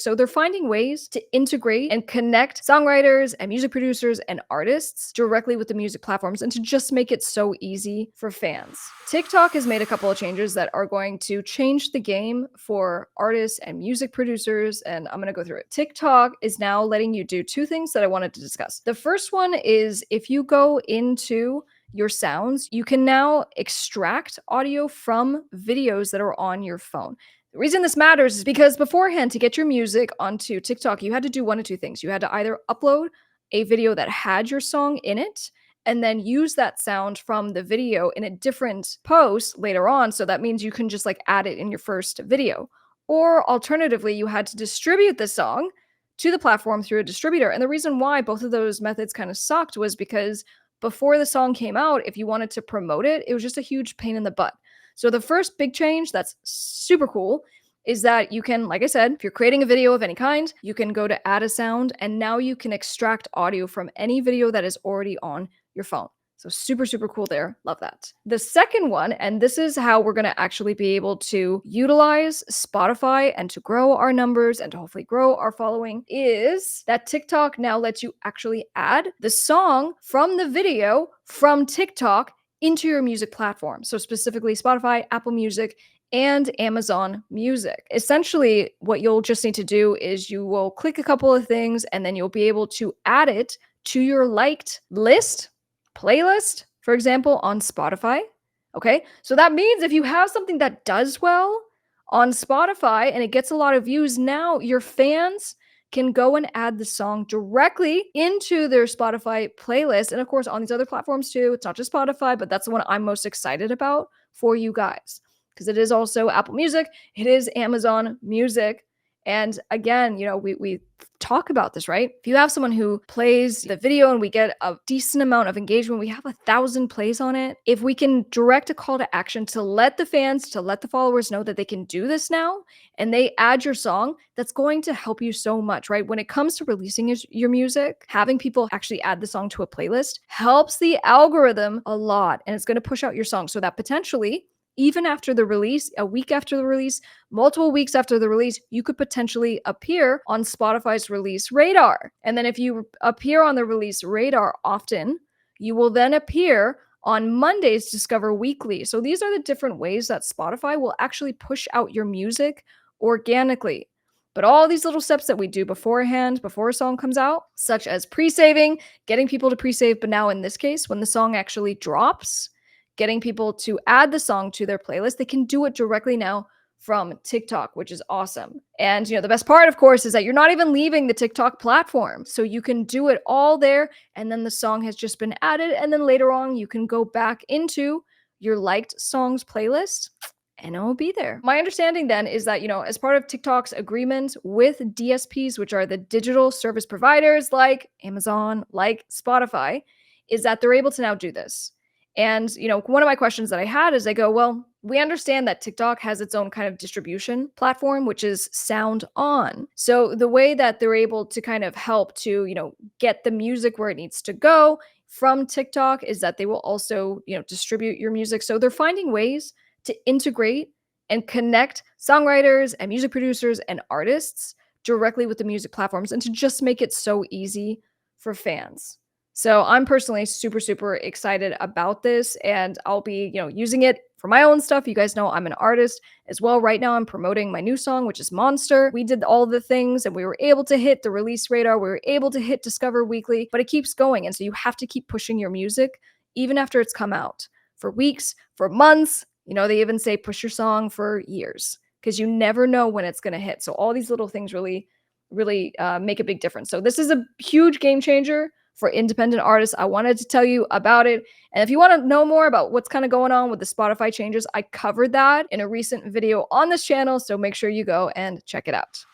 So they're finding ways to integrate and connect songwriters and music producers and artists directly with the music platforms and to just make it so easy for fans. TikTok has made a couple of changes that are going to change the game for artists and music producers, and I'm going to go through it. TikTok is now letting you do two things that I wanted to discuss. The first one is if you go into your sounds, you can now extract audio from videos that are on your phone. The reason this matters is because beforehand, to get your music onto TikTok, you had to do one of two things. You had to either upload a video that had your song in it and then use that sound from the video in a different post later on. So that means you can just like add it in your first video. Or alternatively, you had to distribute the song to the platform through a distributor. And the reason why both of those methods kind of sucked was because before the song came out, if you wanted to promote it, it was just a huge pain in the butt. So the first big change that's super cool is that you can, like I said, if you're creating a video of any kind, you can go to add a sound, and now you can extract audio from any video that is already on your phone. So super, super cool there. Love that. The second one, and this is how we're going to actually be able to utilize Spotify and to grow our numbers and to hopefully grow our following, is that TikTok now lets you actually add the song from the video from TikTok into your music platform. So specifically Spotify, Apple Music, and Amazon Music. Essentially, what you'll just need to do is you will click a couple of things and then you'll be able to add it to your liked list, playlist, for example, on Spotify. Okay, so that means if you have something that does well on Spotify and it gets a lot of views, now your fans can go and add the song directly into their Spotify playlist. And of course, on these other platforms too. It's not just Spotify, but that's the one I'm most excited about for you guys, because it is also Apple Music, it is Amazon Music. And again, we talk about this, right? If you have someone who plays the video and we get a decent amount of engagement, we have 1,000 plays on it. If we can direct a call to action to let the fans, to let the followers know that they can do this now, and they add your song, that's going to help you so much, right? When it comes to releasing your music, having people actually add the song to a playlist helps the algorithm a lot. And it's going to push out your song so that potentially, even after the release, a week after the release, multiple weeks after the release, you could potentially appear on Spotify's release radar. And then if you appear on the release radar often, you will then appear on Monday's Discover Weekly. So these are the different ways that Spotify will actually push out your music organically. But all these little steps that we do beforehand, before a song comes out, such as pre-saving, getting people to pre-save, but now in this case, when the song actually drops, getting people to add the song to their playlist, they can do it directly now from TikTok, which is awesome. And the best part, of course, is that you're not even leaving the TikTok platform. So you can do it all there, and then the song has just been added, and then later on you can go back into your liked songs playlist and it will be there. My understanding then is that, as part of TikTok's agreement with DSPs, which are the digital service providers like Amazon, like Spotify, is that they're able to now do this. And, one of my questions that I had is I go, well, we understand that TikTok has its own kind of distribution platform, which is Sound On. So the way that they're able to kind of help to, get the music where it needs to go from TikTok is that they will also, distribute your music. So they're finding ways to integrate and connect songwriters and music producers and artists directly with the music platforms and to just make it so easy for fans. So I'm personally super, super excited about this, and I'll be, using it for my own stuff. You guys know I'm an artist as well. Right now I'm promoting my new song, which is Monster. We did all the things and we were able to hit the release radar. We were able to hit Discover Weekly, but it keeps going. And so you have to keep pushing your music even after it's come out for weeks, for months. They even say push your song for years because you never know when it's going to hit. So all these little things really, really make a big difference. So this is a huge game changer for independent artists. I wanted to tell you about it. And if you want to know more about what's kind of going on with the Spotify changes, I covered that in a recent video on this channel. So make sure you go and check it out.